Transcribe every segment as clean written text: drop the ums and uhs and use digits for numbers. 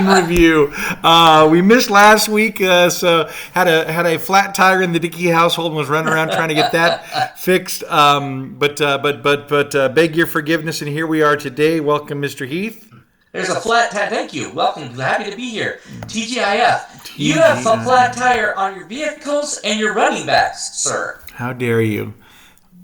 review. We missed last week, so had a flat tire in the Dickey household and was running around trying to get that fixed. But beg your forgiveness, and here we are today. Welcome, Mr. Heath. There's a flat tire. Thank you. Welcome. Happy to be here. TGIF. You have a flat tire on your vehicles and your running backs, sir. How dare you?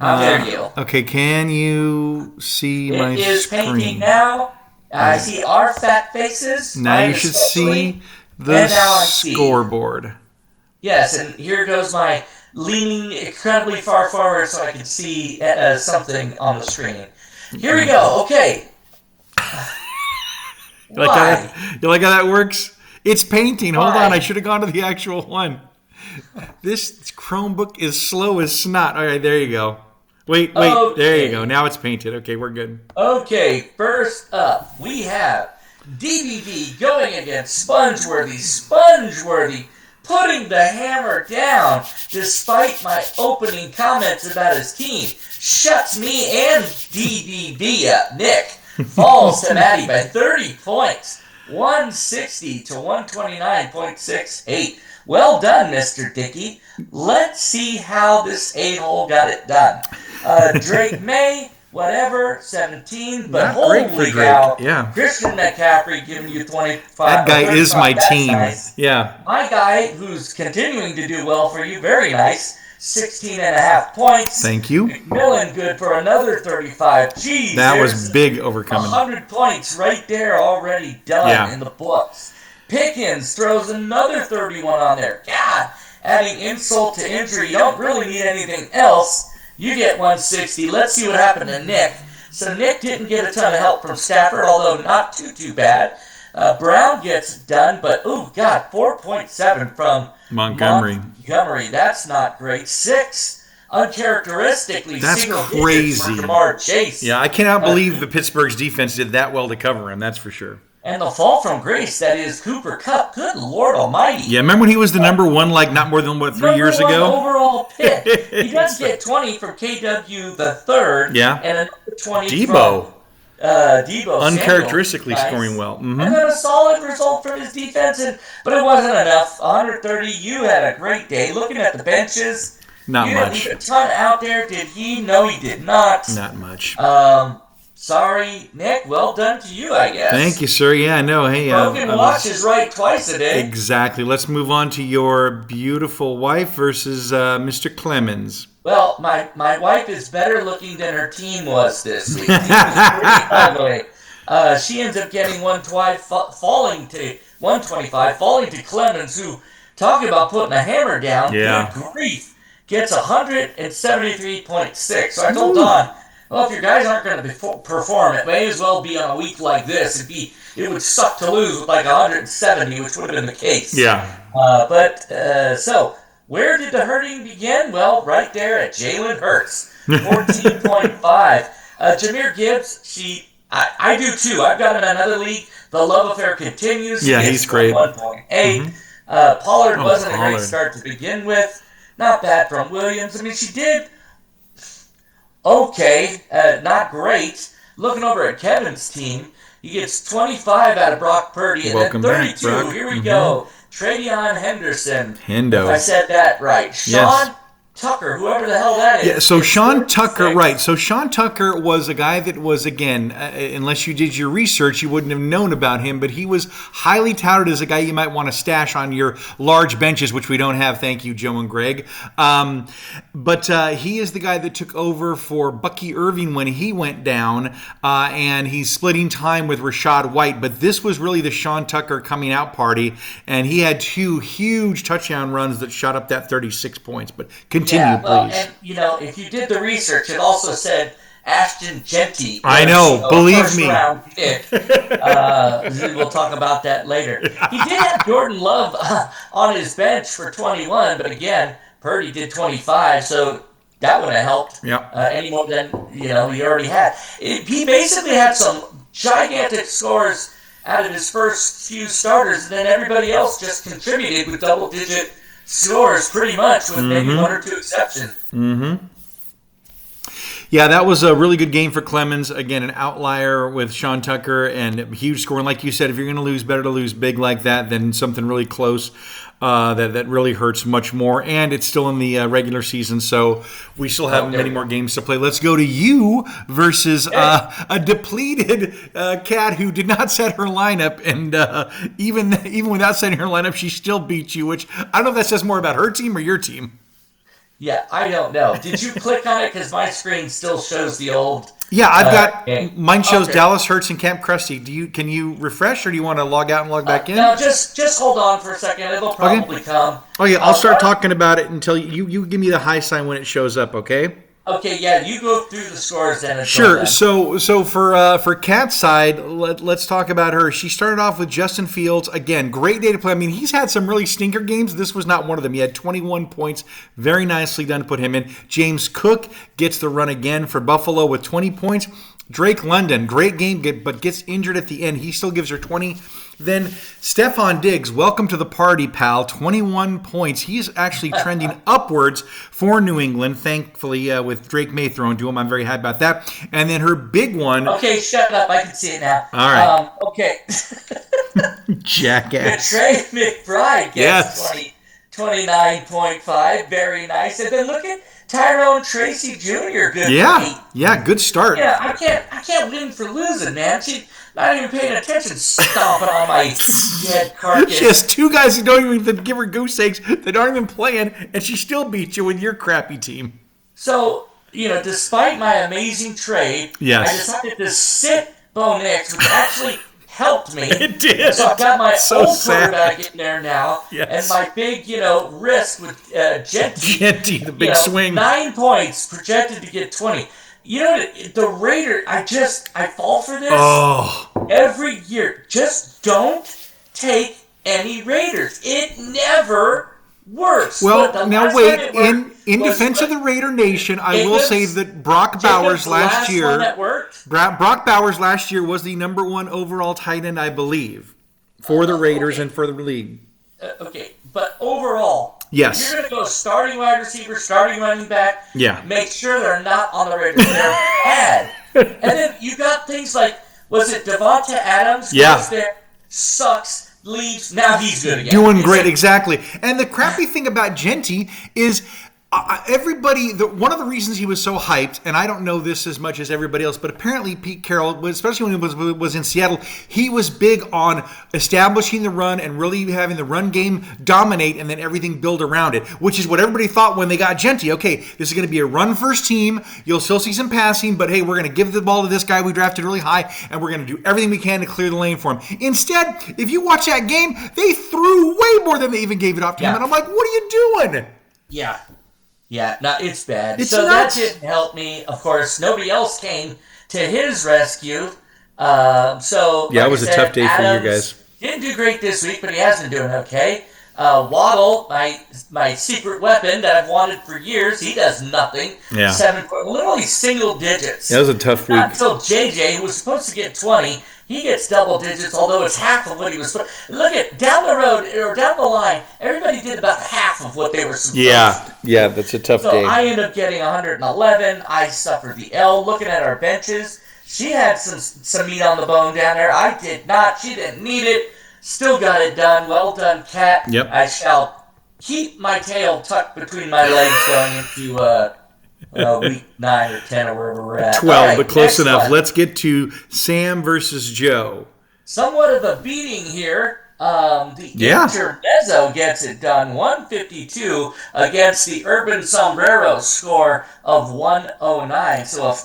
How dare you? Okay, can you see my screen? It is painting now. I see our fat faces. Now you should see the scoreboard. Yes, and here goes my leaning incredibly far forward so I can see something on the screen. Here we go. Okay. You like how that works? It's painting. Hold on. I should have gone to the actual one. This Chromebook is slow as snot. All right, there you go. Wait. Okay. There you go. Now it's painted. Okay, we're good. Okay, first up, we have DBV going against Spongeworthy. Spongeworthy putting the hammer down despite my opening comments about his team. Shuts me and DBV up. Nick falls to Maddie by 30 points. 160 to 129.68. Well done, Mr. Dickey. Let's see how this a-hole got it done. Drake May, whatever, 17. But holy cow, yeah. Christian McCaffrey giving you 25. That guy is my team. Nice. Yeah. My guy, who's continuing to do well for you, very nice. 16.5 points. Thank you. McMillan good for another 35. Jeez. That was big overcoming. 100 points right there already done in the books. Pickens throws another 31 on there. God, adding insult to injury. You don't really need anything else. You get 160. Let's see what happened to Nick. So Nick didn't get a ton of help from Stafford, although not too bad. Brown gets done, but, 4.7 from Montgomery. That's not great. 6 uncharacteristically. That's crazy. Jamar Chase. Yeah, I cannot believe the Pittsburgh's defense did that well to cover him. That's for sure. And the fall from grace, that is Cooper Kupp. Good Lord Almighty. Yeah, remember when he was the number one, not more than, 3 years ago? Overall pick. He does get 20 from KW the third. Yeah. And another 20 Debo. from Debo uncharacteristically Samuel. scoring well. Mm-hmm. And then a solid result from his defense, but it wasn't enough. 130, you had a great day. Looking at the benches, not you much. Didn't leave a ton out there. Did he? No, he did not. Not much. Sorry, Nick. Well done to you, I guess. Thank you, sir. Yeah, no, hey. Broken watch is right twice a day. Exactly. Let's move on to your beautiful wife versus Mr. Clemens. Well, my wife is better looking than her team was this week. She was pretty ugly. She ends up getting 125, falling to Clemens, who, talking about putting a hammer down, good grief, gets 173.6. So I told Don, well, if your guys aren't going to perform, it may as well be on a week like this. It would suck to lose with like 170, which would have been the case. Yeah. So where did the hurting begin? Well, right there at Jalen Hurts, 14.5. Jahmyr Gibbs, I do too. I've got him in another league. The love affair continues. Yeah, he's great. 1.8. Mm-hmm. Pollard wasn't a great start to begin with. Not bad from Williams. I mean, she did okay, not great. Looking over at Kevin's team, he gets 25 out of Brock Purdy, and Welcome then 32. Back, Here we go. Travion Henderson. Hendo. If I said that right. Sean Tucker, whoever the hell that is. Yeah, so Sean Tucker, right. So Sean Tucker was a guy that was, again, unless you did your research, you wouldn't have known about him, but he was highly touted as a guy you might want to stash on your large benches, which we don't have, thank you, Joe and Greg. But he is the guy that took over for Bucky Irving when he went down, and he's splitting time with Rachaad White. But this was really the Sean Tucker coming out party, and he had 2 huge touchdown runs that shot up that 36 points. But continue, please. And, if you did the research, it also said Ashton Genty. I know, believe me. Round pick. We'll talk about that later. He did have Jordan Love on his bench for 21, but again, Purdy did 25, so that wouldn't have helped any more than he already had. He basically had some gigantic scores out of his first few starters, and then everybody else just contributed with double-digit scores pretty much, with maybe 1 or 2 exceptions. Mm-hmm. Yeah, that was a really good game for Clemens. Again, an outlier with Sean Tucker and huge score. And like you said, if you're going to lose, better to lose big like that than something really close that really hurts much more. And it's still in the regular season, so we still have many more games to play. Let's go to you versus a depleted Cat who did not set her lineup. And even without setting her lineup, she still beat you, which I don't know if that says more about her team or your team. Yeah, I don't know. Did you click on it? Because my screen still shows the old. Yeah, I've got mine shows Okay. Dallas Hurts and Camp Krusty. Can you refresh, or do you want to log out and log back in? No, just hold on for a second. It'll probably come. Okay, I'll start talking about it until you give me the high sign when it shows up. Okay. Okay, yeah, you go through the scores then. Sure. So for Kat's side, let's talk about her. She started off with Justin Fields. Again, great day to play. I mean, he's had some really stinker games. This was not one of them. He had 21 points. Very nicely done to put him in. James Cook gets the run again for Buffalo with 20 points. Drake London, great game, but gets injured at the end. He still gives her 20. Then Stephon Diggs, welcome to the party, pal. 21 points. He's actually trending upwards for New England, thankfully, with Drake May thrown to him. I'm very happy about that. And then her big one. Okay, shut up. I can see it now. All right. Okay. Jackass. Trey McBride gets 29.5. Very nice. And then look at Tyrone Tracy Jr. Good. Yeah, good start. Yeah, I can't win for losing, man. She's not even paying attention, stomping on my dead carcass. She has two guys who don't even give her goose eggs. They aren't even playing, and she still beats you with your crappy team. So, despite my amazing trade, I decided to sit Bo Nix, which actually helped me. It did. So I've got my old sad. quarterback in there now, and my big, risk with Genty. Genty, the big swing. 9 points, projected to get 20. The Raiders, I fall for this every year. Just don't take any Raiders. It never works. Well, now wait. In defense of the Raider Nation, I will say that Brock Bowers last year. Brock Bowers last year was the number one overall tight end, I believe, for the Raiders and for the league. But overall, yes, you're going to go starting wide receiver, starting running back. Yeah. Make sure they're not on the Raiders. They're bad. And then you got things like, was it Devonta Adams? Yeah. Goes there, sucks. Leaves. Now he's good again. Doing great, exactly. And the crappy thing about Genty is everybody, one of the reasons he was so hyped, and I don't know this as much as everybody else, but apparently Pete Carroll, especially when he was in Seattle, he was big on establishing the run and really having the run game dominate and then everything build around it, which is what everybody thought when they got Genty. Okay, this is going to be a run-first team. You'll still see some passing, but hey, we're going to give the ball to this guy we drafted really high, and we're going to do everything we can to clear the lane for him. Instead, if you watch that game, they threw way more than they even gave it off to him, and I'm like, what are you doing? Yeah, no, it's bad. It's so nuts. That didn't help me. Of course, nobody else came to his rescue. It was a tough day for you guys. Didn't do great this week, but he has been doing okay. Waddle, my secret weapon that I've wanted for years, he does nothing. Yeah. Literally single digits. That was a tough week. Not until JJ, who was supposed to get 20, he gets double digits, although it's half of what he was supposed to. Look at down the road, or down the line, everybody did about half of what they were supposed to. Yeah, that's a tough day. So I ended up getting 111. I suffered the L. Looking at our benches, she had some meat on the bone down there. I did not. She didn't need it. Still got it done. Well done, Kat. Yep. I shall keep my tail tucked between my legs going into week 9 or 10 or wherever we're at. 12, right, but close enough. One. Let's get to Sam versus Joe. Somewhat of a beating here. Intermezzo gets it done. 152 against the Urban Sombrero score of 109. So a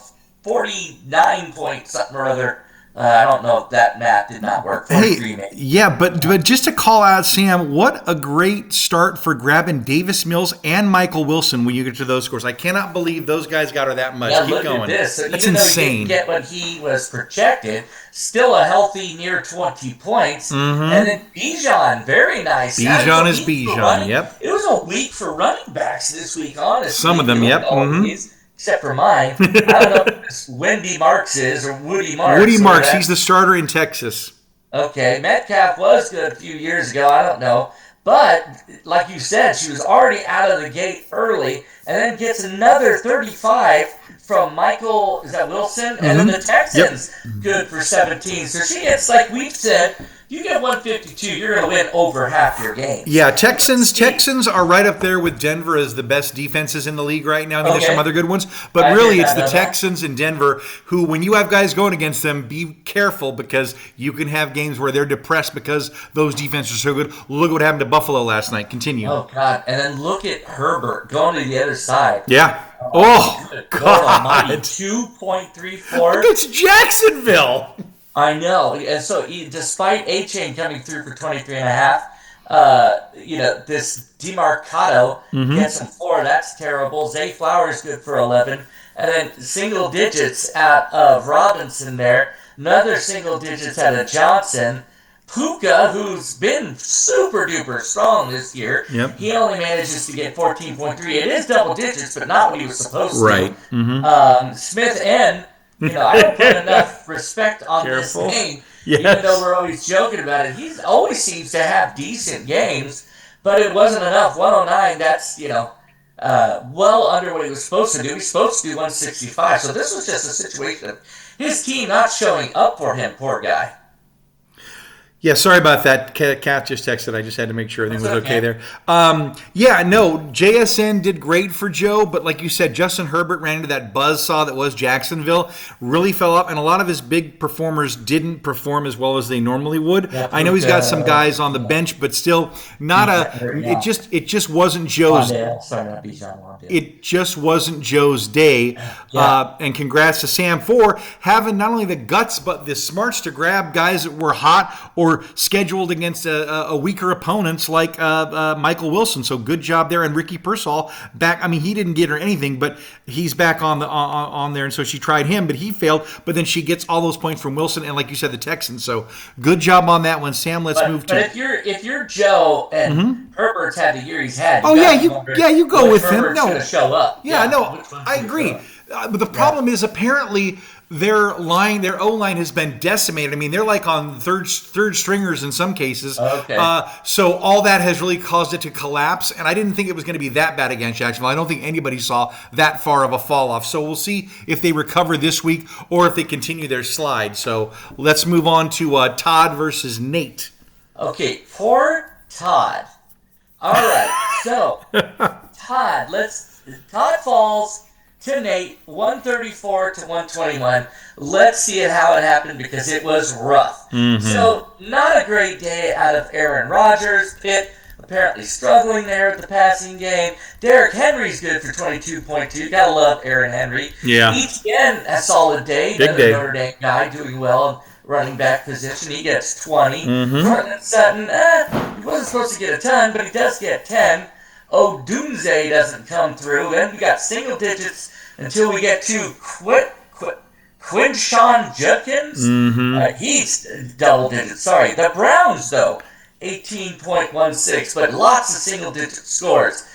49 point something or other. I don't know if that math did not work. 43 maybe. Yeah, but just to call out Sam, what a great start for grabbing Davis Mills and Michael Wilson when you get to those scores. I cannot believe those guys got her that much. Yeah, Keep look going. at this. So that's even insane. Though he didn't get what he was projected, still a healthy near 20 points. Mm-hmm. And then Bijan, very nice. Bijan is Bijan, yep. It was a week for running backs this week, honestly. Some of them, yep. Mm-hmm. Except for mine. I don't know if it's Wendy Marks is or Woody Marks. Woody Marks, he's the starter in Texas. Okay, Metcalf was good a few years ago. I don't know. But, like you said, she was already out of the gate early, and then gets another 35 from Michael, is that Wilson? And then the Texans, good for 17. So she gets, like we've said, you get 152, you're going to win over half your games. Yeah, Texans are right up there with Denver as the best defenses in the league right now. I mean, there's some other good ones, but really it's the Texans and Denver who, when you have guys going against them, be careful because you can have games where they're depressed because those defenses are so good. Look what happened to Buffalo last night. Continue. Oh, God. And then look at Herbert going to the other side. Yeah. Oh, God. 2.34. It's Jacksonville. I know. And so despite A-Chain coming through for 23.5, this DeMarcado gets him 4. That's terrible. Zay Flowers good for 11. And then single digits out of Robinson there. Another single digits out of Johnson. Puka, who's been super duper strong this year, he only manages to get 14.3. It is double digits, but not what he was supposed to. Right. Smith N. I don't put enough respect on this name, even though we're always joking about it. He always seems to have decent games, but it wasn't enough. 109, that's, well under what he was supposed to do. He's supposed to do 165, so this was just a situation of his team not showing up for him, poor guy. Yeah, sorry about that. Kat just texted. I just had to make sure everything was okay there. JSN did great for Joe, but like you said, Justin Herbert ran into that buzzsaw that was Jacksonville, really fell off, and a lot of his big performers didn't perform as well as they normally would. Yeah, I know he's got some guys on the bench, but still not it just wasn't Joe's. It just wasn't Joe's day. And congrats to Sam for having not only the guts but the smarts to grab guys that were hot or scheduled against a weaker opponents like Michael Wilson. So good job there. And Ricky Pearsall back. I mean, he didn't get her anything, but he's back on there. And so she tried him, but he failed. But then she gets all those points from Wilson and, like you said, the Texans. So good job on that one, Sam. Let's move to. But if you're Joe and Herbert's had the year he's had, you go with him. No, gonna show up. I agree. But the problem is apparently their O-line has been decimated. I mean, they're like on third stringers in some cases. Okay. So all that has really caused it to collapse. And I didn't think it was going to be that bad against Jacksonville. I don't think anybody saw that far of a fall off. So we'll see if they recover this week or if they continue their slide. So let's move on to Todd versus Nate. Okay, poor Todd. All right. So Todd falls to Nate, 134 to 121. Let's see how it happened because it was rough. So not a great day out of Aaron Rodgers. Pitt apparently struggling there at the passing game. Derrick Henry's good for 22.2. Gotta love Aaron Henry. Yeah. Etienne, a solid day. Big day. Notre Dame guy doing well in running back position. He gets 20. Cortland Sutton, he wasn't supposed to get a ton, but he does get 10. Odunze doesn't come through. Then we got single digits until we get to Quinshawn Judkins. He's double digits. Sorry. The Browns, though, 18.16, but lots of single digit scores.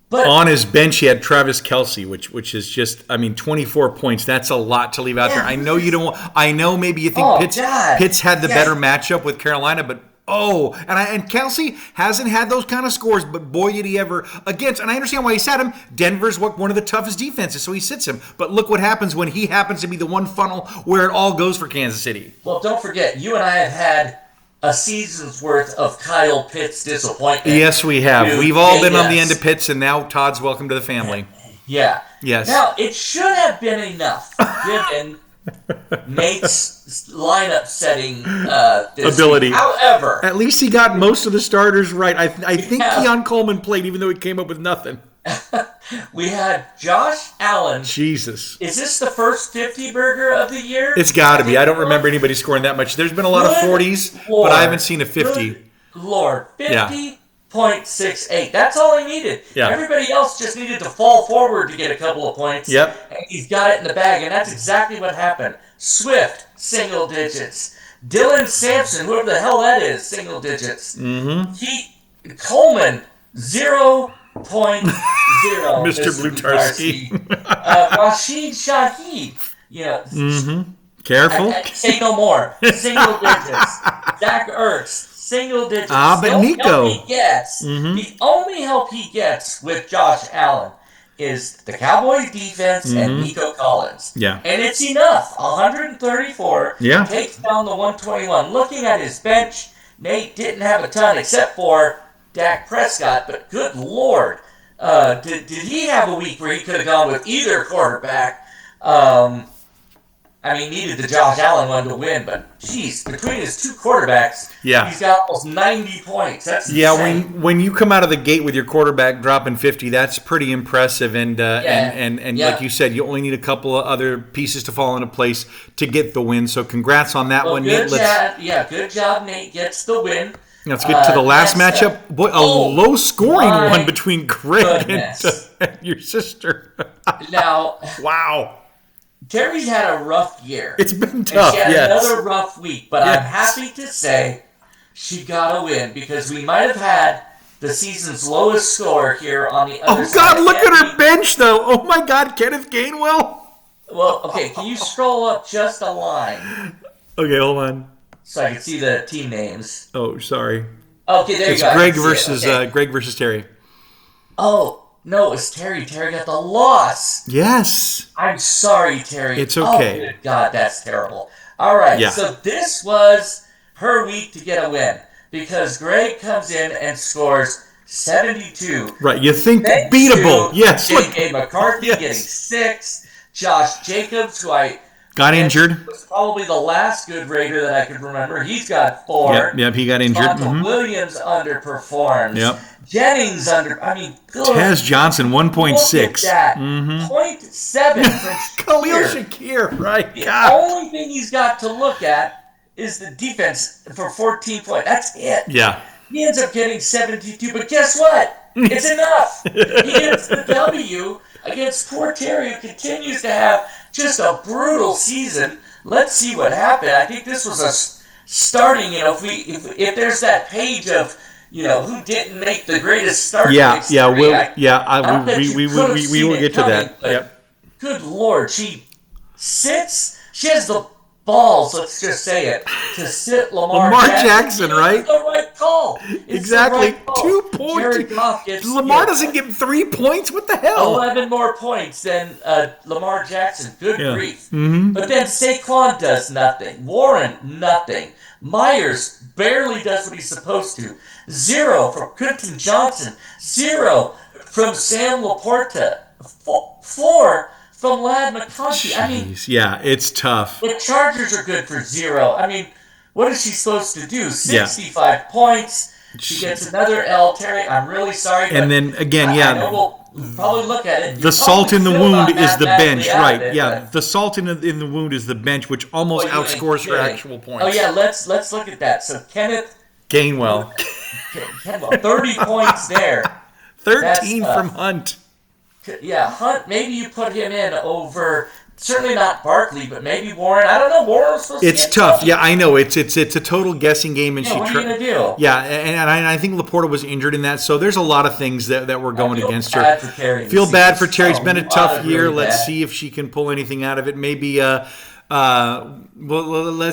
But on his bench, he had Travis Kelce, which is just, 24 points. That's a lot to leave out there. I know you don't. I know maybe you think Pitts had the better matchup with Carolina, but. And Kelce hasn't had those kind of scores, but boy, did he ever against. And I understand why he sat him. Denver's one of the toughest defenses, so he sits him. But look what happens when he happens to be the one funnel where it all goes for Kansas City. Well, don't forget, you and I have had a season's worth of Kyle Pitts disappointment. Yes, we have. We've all been on the end of Pitts, and now Todd's welcome to the family. Yeah. Yes. Now, it should have been enough, given Nate's lineup setting ability. However, at least he got most of the starters right. I think Keon Coleman played, even though he came up with nothing. We had Josh Allen. Jesus. Is this the first 50 burger of the year? It's got to be. I don't remember anybody scoring that much. There's been a lot of 40s, but I haven't seen a 50. Good Lord, 50.68. That's all he needed. Yeah. Everybody else just needed to fall forward to get a couple of points. Yep. And he's got it in the bag, and that's exactly what happened. Swift, single digits. Dylan Sampson, whoever the hell that is, single digits. Coleman, 0.0. Mr. Blutarski. Rashid Shaheed, Careful. Say no more. Single digits. Zach Ertz, single digits. But Nico. Help he gets, the only help he gets with Josh Allen is the Cowboys defense and Nico Collins. Yeah. And it's enough. 134 takes down the 121. Looking at his bench, Nate didn't have a ton except for Dak Prescott, but good Lord. Did he have a week where he could have gone with either quarterback? Needed the Josh Allen one to win, but geez, between his two quarterbacks, he's got almost 90 points. That's insane. When you come out of the gate with your quarterback dropping 50, that's pretty impressive. And like you said, you only need a couple of other pieces to fall into place to get the win. So congrats on that one, Nate. Good job, Nate gets the win. Let's get to the last matchup. Boy, a low-scoring one between Greg and your sister. Now, wow. Terry's had a rough year. It's been tough, and she had another rough week, but I'm happy to say she got a win because we might have had the season's lowest score here on the other side. Oh, God, look at her bench, though. Oh, my God, Kenneth Gainwell. Well, okay, can you scroll up just a line? Okay, hold on. So I can see the team names. Oh, sorry. Okay, there you go. It's Greg versus Terry. Oh. No, it was Terry. Terry got the loss. Yes. I'm sorry, Terry. It's okay. Oh, good God, that's terrible. All right, so this was her week to get a win because Greg comes in and scores 72. Right, you think beatable. Yes. J.K. McCarthy getting 6. Josh Jacobs, who I got injured. Was probably the last good Raider that I could remember. He's got 4. Yep, he got injured. Williams underperforms. Yep. Jennings good. Tez Johnson, 1.6. 0.7 from Khalil Shakir, right. The only thing he's got to look at is the defense for 14 points. That's it. Yeah. He ends up getting 72, but guess what? It's enough. He gets the W against poor Terry, who continues to have just a brutal season. Let's see what happened. I think this was a starting, if there's that page of who didn't make the greatest start? We will get to that. Yep. Good Lord, she sits. She has the balls. Let's just say it to sit Lamar Jackson, right? It's the right call. Exactly. Right call. 2 points. Lamar doesn't get 3 points. What the hell? 11 more points than Lamar Jackson. Good grief. Mm-hmm. But then Saquon does nothing. Warren, nothing. Myers barely does what he's supposed to. 0 from Quentin Johnson. 0 from Sam Laporta. 4 from Ladd McConkey. It's tough. The Chargers are good for 0. What is she supposed to do? 65 points. She gets another L. Terry, I'm really sorry. And then again, I know we'll probably look at it. The salt in the wound is the bench, right? The salt in the wound is the bench, which almost outscores her actual points. Oh yeah, let's look at that. So Kenneth Gainwell, 30 points there. 13 from Hunt. Yeah, Hunt. Maybe you put him in over. Certainly not Barkley, but maybe Warren. I don't know. Warren was supposed to. It's tough. Yeah, I know. It's a total guessing game, and what are you gonna do? Yeah, and I think Laporta was injured in that, so there's a lot of things that were going against her. Feel bad for Terry. It's been a tough year. Let's see if she can pull anything out of it. Maybe. Let's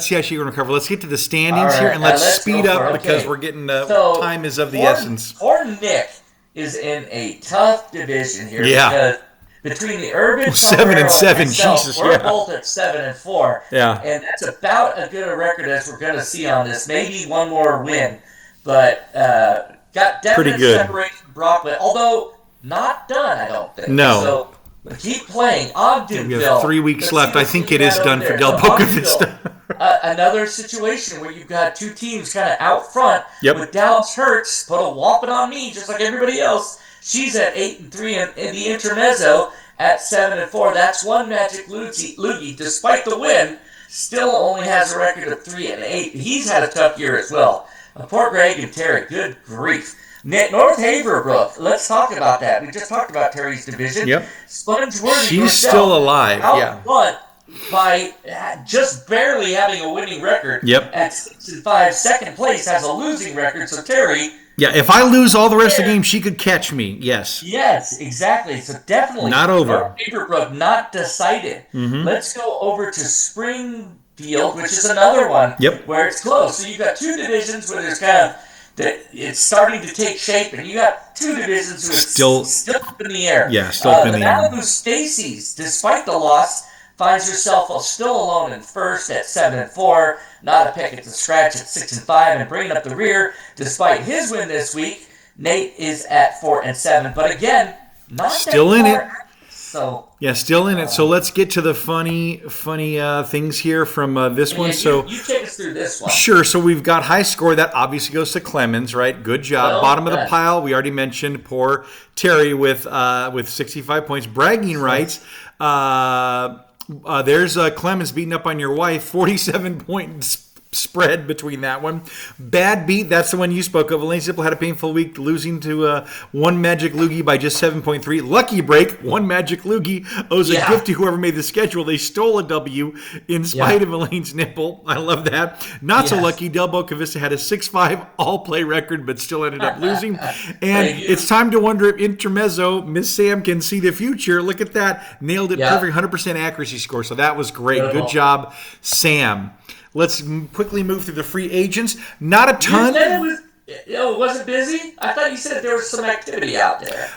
see how she can recover. Let's get to the standings here, and let's speed up because we're getting time is of the essence. Poor Nick is in a tough division here. Yeah. Between the Urban 7 and 7, myself, Jesus, we're both at 7 and 4. Yeah, and that's about as good a record as we're going to see on this. Maybe one more win, but got definite separation from Brock, although not done. I don't think. No. So keep playing. Ogdenville. We have 3 weeks left. I think it is done for Del Boca Vista. Another situation where you've got two teams kind of out front. With Dallas Hurts, put a whopping on me just like everybody else. She's at 8 and 3 in the intermezzo at 7 and 4. That's one Magic Loogie, despite the win, still only has a record of 3 and 8. He's had a tough year as well. Poor Greg and Terry, good grief. North Haverbrook, let's talk about that. We just talked about Terry's division. Yep. Spongeworthy She's still alive. Outwon by just barely having a winning record. At 6 and 5, second place has a losing record. So Terry. Yeah, if I lose all the rest of the game, she could catch me. Yes. Yes, exactly. So definitely not over. Haverbrook not decided. Mm-hmm. Let's go over to Spring field, which is another one Yep. where it's close. So you've got two divisions where there's kind of it's starting to take shape, and you got two divisions where it's still up in the air. Yeah, still up in the air. Malibu Stacy's, despite the loss, finds herself still alone in first at 7-4. Not a pick at the scratch at 6-5, and bringing up the rear despite his win this week. Nate is at 4-7, but again, not still that in far it. So yeah, still in it. So let's get to the funny things here from this one. So you take us through this one. Sure. So we've got high score. That obviously goes to Clemens, right? Good job. Well Bottom done. of the pile, we already mentioned poor Terry with 65 points. Bragging rights. There's Clemens beating up on your wife. 47-point spread between that one. Bad beat, that's the one you spoke of. Elaine Zippel had a painful week, losing to one Magic Loogie by just 7.3. Lucky break, one Magic Loogie owes a gift to whoever made the schedule. They stole a W in spite of Elaine's nipple. I love that. Not so lucky, Del Boca Vista had a 6-5 all-play record, but still ended up losing. And it's time to wonder if Intermezzo, Miss Sam, can see the future. Look at that. Nailed it perfect, 100% accuracy score. So that was great. Good job, Sam. Let's quickly move through the free agents. Not a ton. You said was it busy? I thought you said there was some activity out there.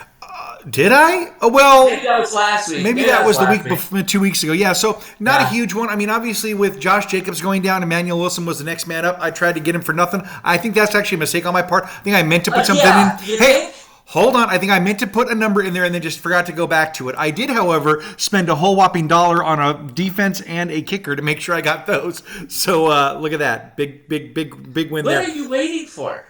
Did I? Well, maybe that was last week. Maybe that was the week before, 2 weeks ago. Yeah, so not a huge one. I mean, obviously with Josh Jacobs going down, Emmanuel Wilson was the next man up. I tried to get him for nothing. I think that's actually a mistake on my part. I think I meant to put something in. Hey, hold on. I think I meant to put a number in there and then just forgot to go back to it. I did, however, spend a whole whopping $1 on a defense and a kicker to make sure I got those. So look at that. Big win there. What are you waiting for?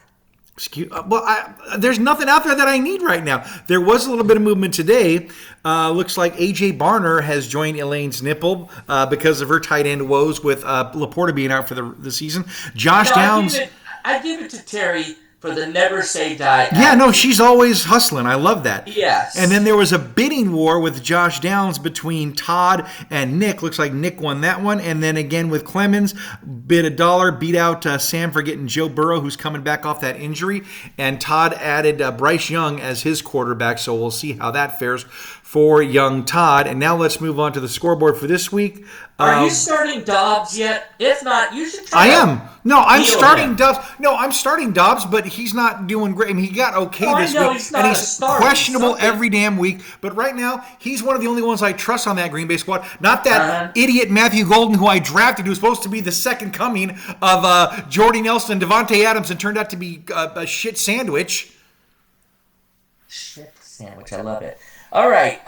There's nothing out there that I need right now. There was a little bit of movement today. Looks like A.J. Barner has joined Elaine's nipple because of her tight end woes with Laporta being out for the season. Josh Downs. I give it to Terry for the never say die. Yeah, no, she's always hustling. I love that. Yes. And then there was a bidding war with Josh Downs between Todd and Nick. Looks like Nick won that one. And then again with Clemens, bid $1, beat out Sam for getting Joe Burrow, who's coming back off that injury. And Todd added Bryce Young as his quarterback, so we'll see how that fares for young Todd. And now let's move on to the scoreboard for this week. Are you starting Dobbs yet? If not, you should try. I am. No, I'm starting Dobbs. No, I'm starting Dobbs, but he's not doing great. I mean, he got okay this week, and he's questionable every damn week. But right now, he's one of the only ones I trust on that Green Bay squad. Not that idiot Matthew Golden, who I drafted, who was supposed to be the second coming of Jordy Nelson and Devontae Adams, and turned out to be a shit sandwich. Shit sandwich. I love it. All right.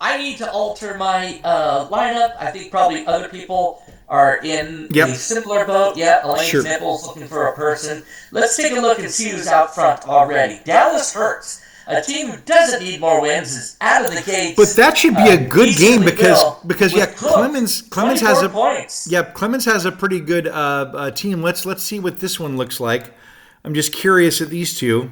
I need to alter my lineup. I think probably other people are in a similar boat. Yeah, Elaine's nipples looking for a person. Let's take a look and see who's out front already. Dallas Hurts, a team who doesn't need more wins, is out of the gates. But that should be a good game because Clemens has points. Clemens has a pretty good team. Let's see what this one looks like. I'm just curious at these two.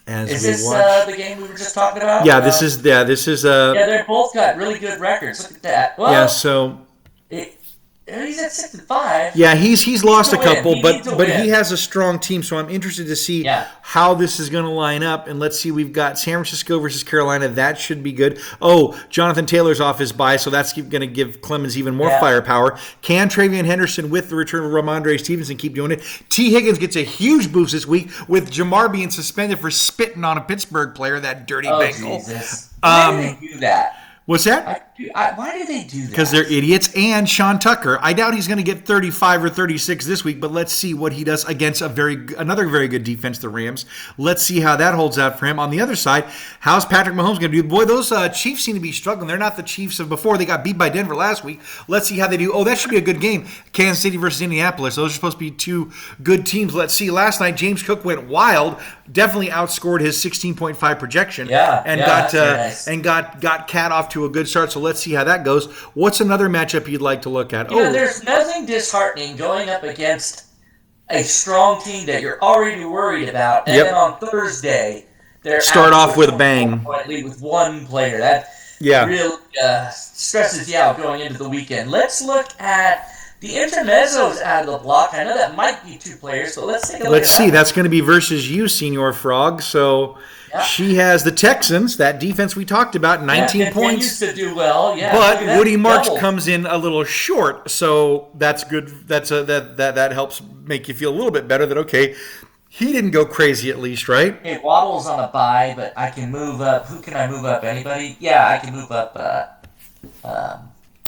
Is this the game we were just talking about? Yeah, this is. Yeah, they both got really good records. Look at that. Well, yeah, so he's at 6-5. Yeah, he's lost a couple, but he has a strong team. So I'm interested to see how this is going to line up. And let's see, we've got San Francisco versus Carolina. That should be good. Oh, Jonathan Taylor's off his bye, so that's going to give Clemens even more firepower. Can Travion Henderson, with the return of Ramondre Stevenson, keep doing it? T. Higgins gets a huge boost this week with Jamar being suspended for spitting on a Pittsburgh player, that dirty Bengal. Jesus. Why do they do that? What's that? Why do they do that? Because they're idiots. And Sean Tucker. I doubt he's going to get 35 or 36 this week, but let's see what he does against another very good defense, the Rams. Let's see how that holds out for him. On the other side, how's Patrick Mahomes going to do? Boy, those Chiefs seem to be struggling. They're not the Chiefs of before. They got beat by Denver last week. Let's see how they do. Oh, that should be a good game. Kansas City versus Indianapolis. Those are supposed to be two good teams. Let's see. Last night, James Cook went wild. Definitely outscored his 16.5 projection. And got Cat off to a good start. So let's see how that goes. What's another matchup you'd like to look at? There's nothing disheartening going up against a strong team that you're already worried about, and then on Thursday they're start off with a bang with one player. That really stresses you out going into the weekend. Let's look at The intermezzo's out of the block. I know that might be 2 players, but let's take a look Let's at see. that. That's going to be versus you, Senior Frog. So she has the Texans, that defense we talked about, 19 points. To do well, yeah. But Woody Marks double. comes in a little short, so that's good. That helps make you feel a little bit better. That okay, he didn't go crazy at least, right? Okay, Waddle's on a bye, but I can move up. Who can I move up? Anybody? Yeah, I can move up.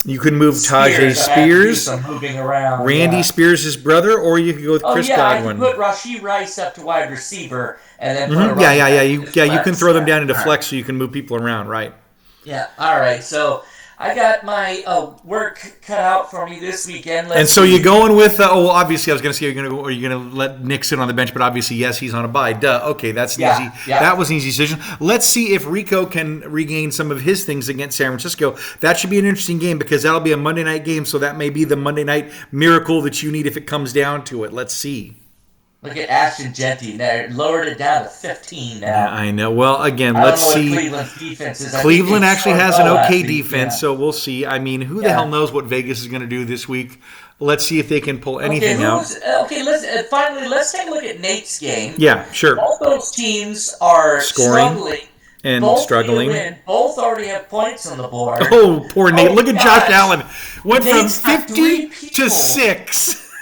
You can move Tajay Spears, some moving around. Randy Spears' his brother, or you could go with Chris Godwin. I can put Rashee Rice up to wide receiver, and then You can throw them down into flex, so you can move people around, right? Yeah. All right. So I got my work cut out for me this weekend. So you're going with? Obviously, I was going to say are you going to let Nick sit on the bench? But obviously, yes, he's on a bye. Duh. Okay, that's easy. Yeah. That was an easy decision. Let's see if Rico can regain some of his things against San Francisco. That should be an interesting game because that'll be a Monday night game. So that may be the Monday night miracle that you need if it comes down to it. Let's see. Look at Ashton Genty. They lowered it down to 15 now. Yeah, I know. Well, again, let's see. Cleveland's defense is. Cleveland actually has an okay defense, so we'll see. I mean, who the hell knows what Vegas is going to do this week? Let's see if they can pull anything out. Let's take a look at Nate's game. Yeah, sure. Both those teams are struggling. And both struggling. Both already have points on the board. Oh, poor Nate. Look at Josh Allen. Went Nate's from 50 to 6.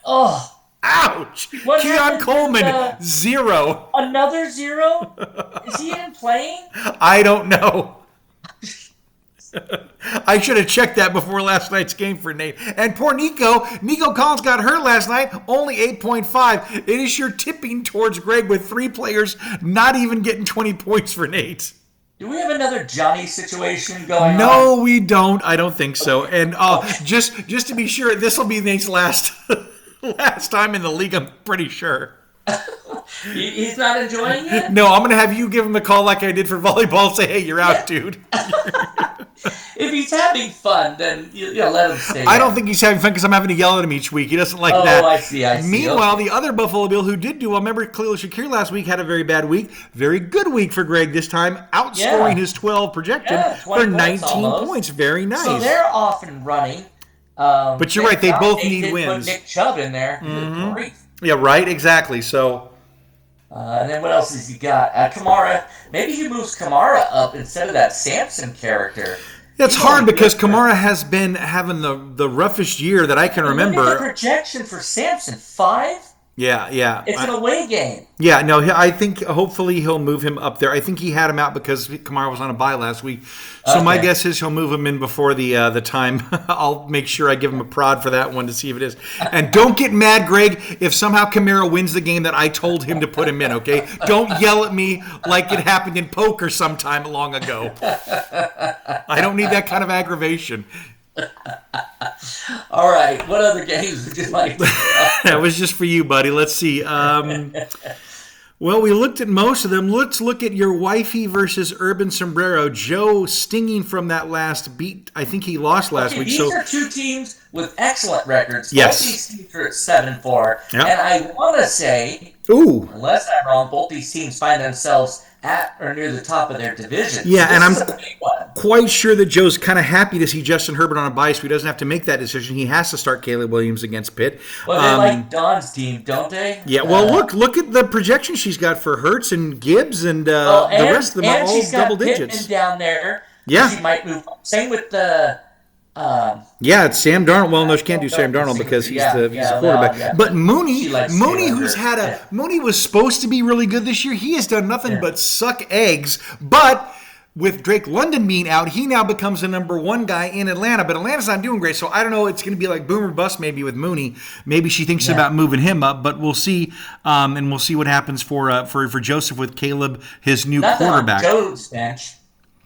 Oh. Ouch! Keon Coleman, 0. Another 0? Is he even playing? I don't know. I should have checked that before last night's game for Nate. And poor Nico. Nico Collins got hurt last night, only 8.5. It is your tipping towards Greg with 3 players not even getting 20 points for Nate. Do we have another Johnny situation going on? No, we don't. I don't think so. And just to be sure, this will be Nate's last time in the league, I'm pretty sure. He's not enjoying it? No, I'm going to have you give him a call like I did for volleyball and say, hey, you're out, dude. If he's having fun, then you let him stay. I don't think he's having fun because I'm having to yell at him each week. He doesn't like that. Oh, I see. Meanwhile, the other Buffalo Bill who did do well, remember Khalil Shakir last week had a very bad week. Very good week for Greg this time, outscoring his 12 projection for 19 points. Very nice. So they're off and running. But you're right. They both need wins. Put Nick Chubb in there. Mm-hmm. Yeah, right. Exactly. So. And then what else has he got? Kamara. Maybe he moves Kamara up instead of that Samson character. It's hard because Kamara has been having the roughest year that I can remember. Look at the projection for Samson, 5? Yeah. It's an away game. Yeah, no, I think hopefully he'll move him up there. I think he had him out because Kamara was on a bye last week. So my guess is he'll move him in before the time. I'll make sure I give him a prod for that one to see if it is. And don't get mad, Greg, if somehow Kamara wins the game that I told him to put him in, okay? Don't yell at me like it happened in poker sometime long ago. I don't need that kind of aggravation. All right. What other games would you like to That was just for you, buddy. Let's see. Well, we looked at most of them. Let's look at your wifey versus Urban Sombrero. Joe stinging from that last beat. I think he lost last week. These are 2 teams with excellent records. Yes. Both these teams are at 7-4. Yep. And I want to say, unless I'm wrong, both these teams find themselves at or near the top of their division. Yeah, so and I'm quite sure that Joe's kind of happy to see Justin Herbert on a bye, so he doesn't have to make that decision. He has to start Caleb Williams against Pitt. Well, they like Don's team, don't they? Yeah, well, look at the projection she's got for Hurts and Gibbs and the rest of them are all double digits. Pittman down there. Yeah. She might move. Same with the... it's Sam Darnold. Well, no, she can't do Sam Darnold because he's the quarterback. Yeah. But Mooney, Mooney was supposed to be really good this year. He has done nothing but suck eggs. But with Drake London being out, he now becomes the number 1 guy in Atlanta. But Atlanta's not doing great, so I don't know. It's going to be like boom or bust maybe with Mooney. Maybe she thinks about moving him up, but we'll see. And we'll see what happens for Joseph with Caleb, his new quarterback. Joe's bench.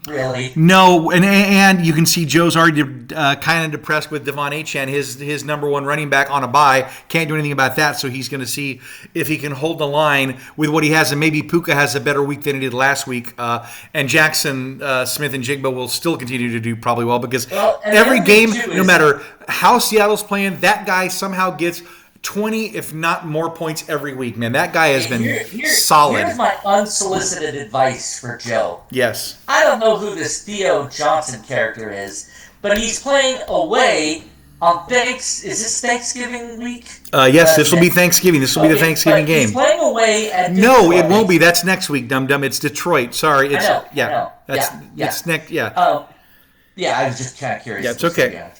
Really? No, and you can see Joe's already kind of depressed with Devon Achane, his number 1 running back on a bye. Can't do anything about that, so he's going to see if he can hold the line with what he has, and maybe Puka has a better week than he did last week. And Jackson Smith and Jigba will still continue to do probably well because every game, no matter how Seattle's playing, that guy somehow gets 20, if not more points every week, man. That guy has been solid. Here's my unsolicited advice for Joe. Yes. I don't know who this Theo Johnson character is, but he's playing away Is this Thanksgiving week? Yes, this will be Thanksgiving. This will be the Thanksgiving game. He's playing away at No, Detroit. it won't be. That's next week, Dum Dum. It's Detroit. Sorry. It's, I know. It's next. Yeah. I was just kind of curious. Yeah, it's okay.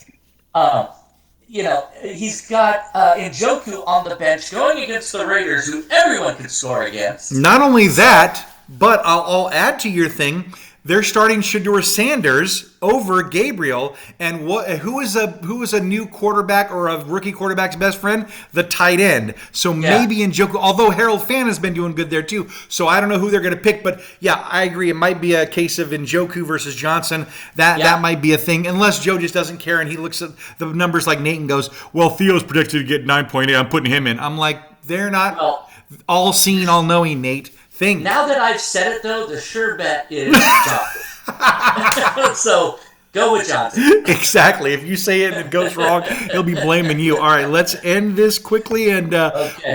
He's got Njoku on the bench going against the Raiders, who everyone could score against. Not only that, but I'll add to your thing. They're starting Shedeur Sanders over Gabriel, and who is a new quarterback or a rookie quarterback's best friend? The tight end. So maybe Njoku, although Harold Fan has been doing good there too. So I don't know who they're going to pick, but yeah, I agree. It might be a case of Njoku versus Johnson. That might be a thing, unless Joe just doesn't care and he looks at the numbers like Nate and goes, "Well, Theo's predicted to get 9.8. I'm putting him in." I'm like, they're not all seeing, all knowing, Nate. Thing. Now that I've said it, though, the sure bet is Johnson. So go with Johnson. Exactly. If you say it and it goes wrong, he'll be blaming you. All right, let's end this quickly and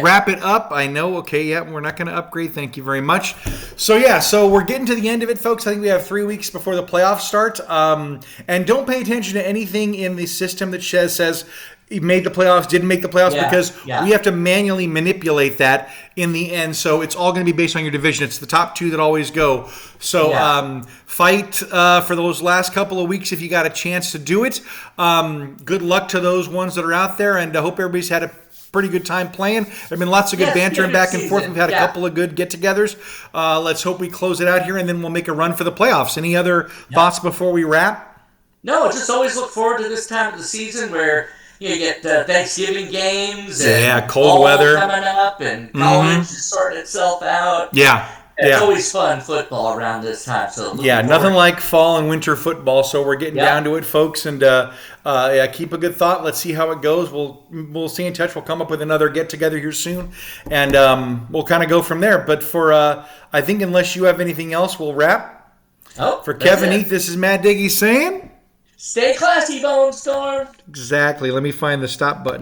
wrap it up. I know. Okay, we're not going to upgrade. Thank you very much. So we're getting to the end of it, folks. I think we have 3 weeks before the playoffs start. And don't pay attention to anything in the system that says he made the playoffs, didn't make the playoffs, because we have to manually manipulate that in the end. So it's all going to be based on your division. It's the top 2 that always go. So fight for those last couple of weeks if you got a chance to do it. Good luck to those ones that are out there, and I hope everybody's had a pretty good time playing. There have been lots of good banter and back and forth. We've had a couple of good get-togethers. Let's hope we close it out here, and then we'll make a run for the playoffs. Any other thoughts before we wrap? No, just always look forward to this time of the season where you get Thanksgiving games and cold weather coming up, and college is sorting itself out. It's always fun football around this time. So nothing like fall and winter football. So we're getting down to it, folks, and keep a good thought. Let's see how it goes. We'll stay in touch. We'll come up with another get together here soon, and we'll kind of go from there. But for I think unless you have anything else, we'll wrap. For Kevin Eath, this is Matt Diggy saying, stay classy, BONESTORM. Exactly. Let me find the stop button.